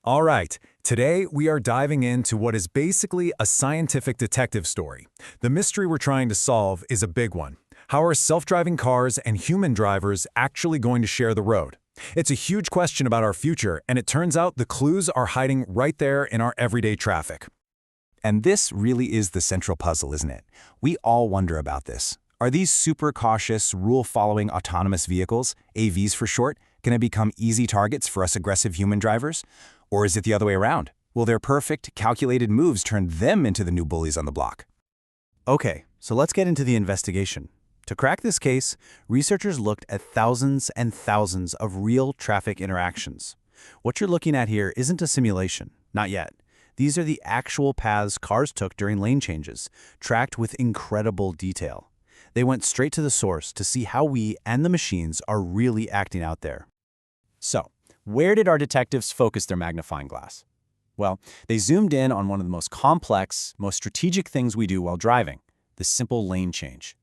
All right, today we are diving into what is basically a scientific detective story. The mystery we're trying to solve is a big one. How are self-driving cars and human drivers actually going to share the road? It's a huge question about our future, and it turns out the clues are hiding right there in our everyday traffic. And this really is the central puzzle, isn't it? We all wonder about this. Are these super cautious, rule-following autonomous vehicles, AVs for short, going to become easy targets for us aggressive human drivers? Or is it the other way around? Will their perfect, calculated moves turn them into the new bullies on the block? Okay, so let's get into the investigation. To crack this case, researchers looked at thousands and thousands of real traffic interactions. What you're looking at here isn't a simulation, not yet. These are the actual paths cars took during lane changes, tracked with incredible detail. They went straight to the source to see how we and the machines are really acting out there. So, where did our detectives focus their magnifying glass? Well, they zoomed in on one of the most complex, most strategic things we do while driving, the simple lane change.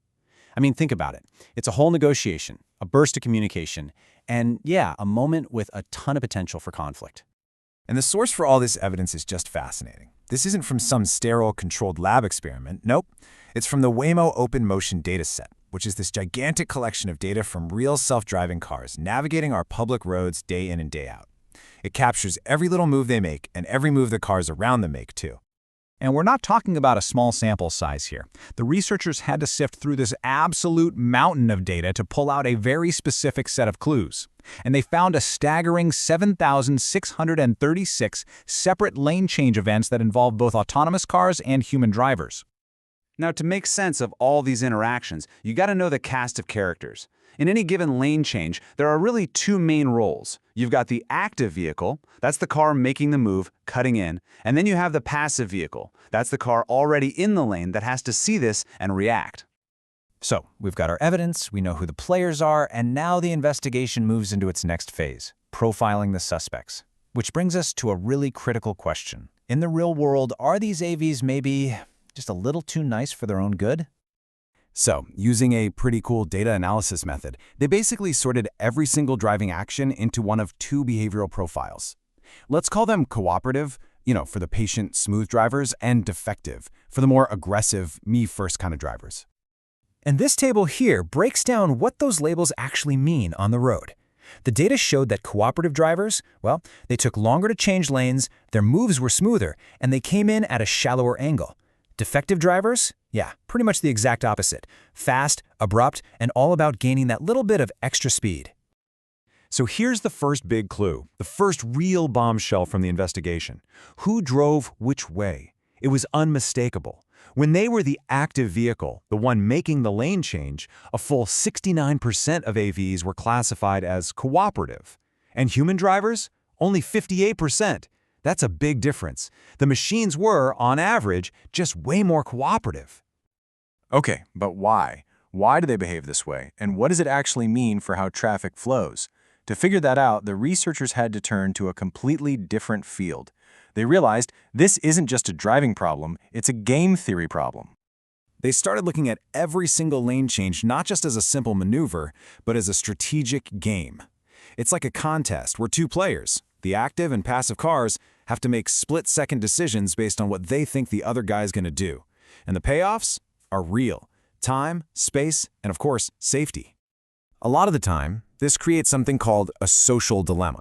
I mean, think about it. It's a whole negotiation, a burst of communication, and yeah, a moment with a ton of potential for conflict. And the source for all this evidence is just fascinating. This isn't from some sterile, controlled lab experiment. Nope. It's from the Waymo Open Motion Dataset, which is this gigantic collection of data from real self-driving cars navigating our public roads day in and day out. It captures every little move they make and every move the cars around them make, too. And we're not talking about a small sample size here. The researchers had to sift through this absolute mountain of data to pull out a very specific set of clues. And they found a staggering 7,636 separate lane change events that involve both autonomous cars and human drivers. Now, to make sense of all these interactions, you got to know the cast of characters. In any given lane change, there are really two main roles. You've got the active vehicle, that's the car making the move, cutting in, and then you have the passive vehicle. That's the car already in the lane that has to see this and react. So, we've got our evidence, we know who the players are, and now the investigation moves into its next phase, profiling the suspects. Which brings us to a really critical question. In the real world, are these AVs maybe just a little too nice for their own good? So, using a pretty cool data analysis method, they basically sorted every single driving action into one of two behavioral profiles. Let's call them cooperative, for the patient, smooth drivers, and defective, for the more aggressive, me-first kind of drivers. And this table here breaks down what those labels actually mean on the road. The data showed that cooperative drivers, well, they took longer to change lanes, their moves were smoother, and they came in at a shallower angle. Defective drivers? Yeah, pretty much the exact opposite. Fast, abrupt, and all about gaining that little bit of extra speed. So here's the first big clue, the first real bombshell from the investigation. Who drove which way? It was unmistakable. When they were the active vehicle, the one making the lane change, a full 69% of AVs were classified as cooperative. And human drivers? Only 58%. That's a big difference. The machines were, on average, just way more cooperative. Okay, but why? Why do they behave this way? And what does it actually mean for how traffic flows? To figure that out, the researchers had to turn to a completely different field. They realized this isn't just a driving problem, it's a game theory problem. They started looking at every single lane change not just as a simple maneuver, but as a strategic game. It's like a contest where two players, the active and passive cars, have to make split-second decisions based on what they think the other guy's going to do. And the payoffs are real. Time, space, and of course, safety. A lot of the time, this creates something called a social dilemma.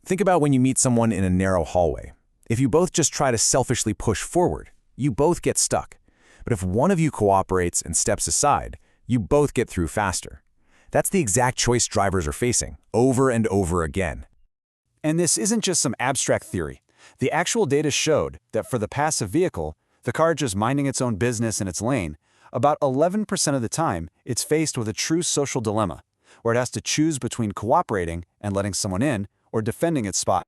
Think about when you meet someone in a narrow hallway. If you both just try to selfishly push forward, you both get stuck. But if one of you cooperates and steps aside, you both get through faster. That's the exact choice drivers are facing, over and over again. And this isn't just some abstract theory. The actual data showed that for the passive vehicle, the car just minding its own business in its lane, about 11% of the time, it's faced with a true social dilemma, where it has to choose between cooperating and letting someone in or defending its spot.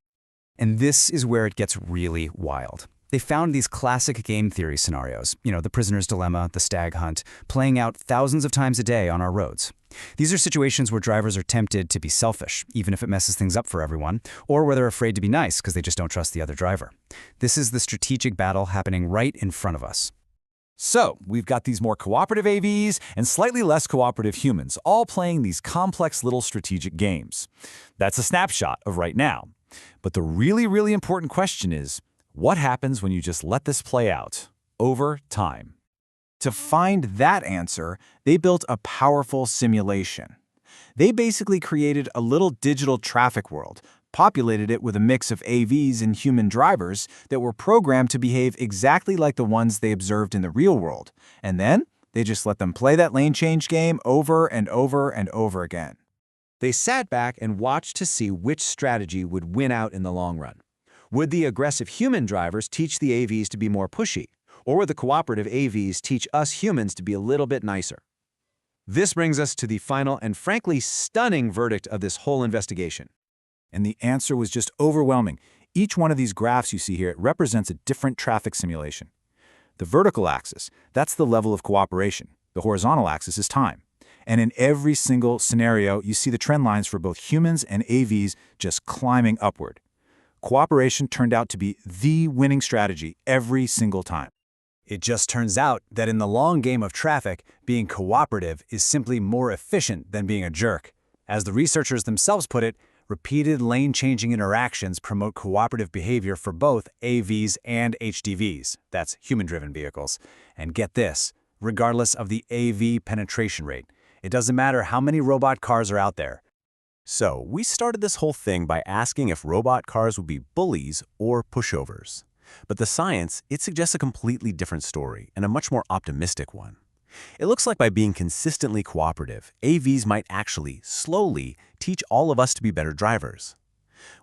And this is where it gets really wild. They found these classic game theory scenarios, the prisoner's dilemma, the stag hunt, playing out thousands of times a day on our roads. These are situations where drivers are tempted to be selfish, even if it messes things up for everyone, or where they're afraid to be nice because they just don't trust the other driver. This is the strategic battle happening right in front of us. So, we've got these more cooperative AVs and slightly less cooperative humans, all playing these complex little strategic games. That's a snapshot of right now. But the really important question is, what happens when you just let this play out over time? To find that answer, they built a powerful simulation. They basically created a little digital traffic world, populated it with a mix of AVs and human drivers that were programmed to behave exactly like the ones they observed in the real world, and then they just let them play that lane change game over and over and over again. They sat back and watched to see which strategy would win out in the long run. Would the aggressive human drivers teach the AVs to be more pushy, or would the cooperative AVs teach us humans to be a little bit nicer? This brings us to the final and frankly stunning verdict of this whole investigation. And the answer was just overwhelming. Each one of these graphs you see here, it represents a different traffic simulation. The vertical axis, that's the level of cooperation. The horizontal axis is time. And in every single scenario, you see the trend lines for both humans and AVs just climbing upward. Cooperation turned out to be the winning strategy every single time. It just turns out that in the long game of traffic, being cooperative is simply more efficient than being a jerk. As the researchers themselves put it, repeated lane-changing interactions promote cooperative behavior for both AVs and HDVs, that's human-driven vehicles. And get this, regardless of the AV penetration rate, it doesn't matter how many robot cars are out there. So, we started this whole thing by asking if robot cars would be bullies or pushovers. But the science, it suggests a completely different story and a much more optimistic one. It looks like by being consistently cooperative, AVs might actually, slowly, teach all of us to be better drivers.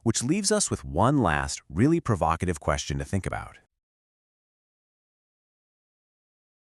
Which leaves us with one last, really provocative question to think about.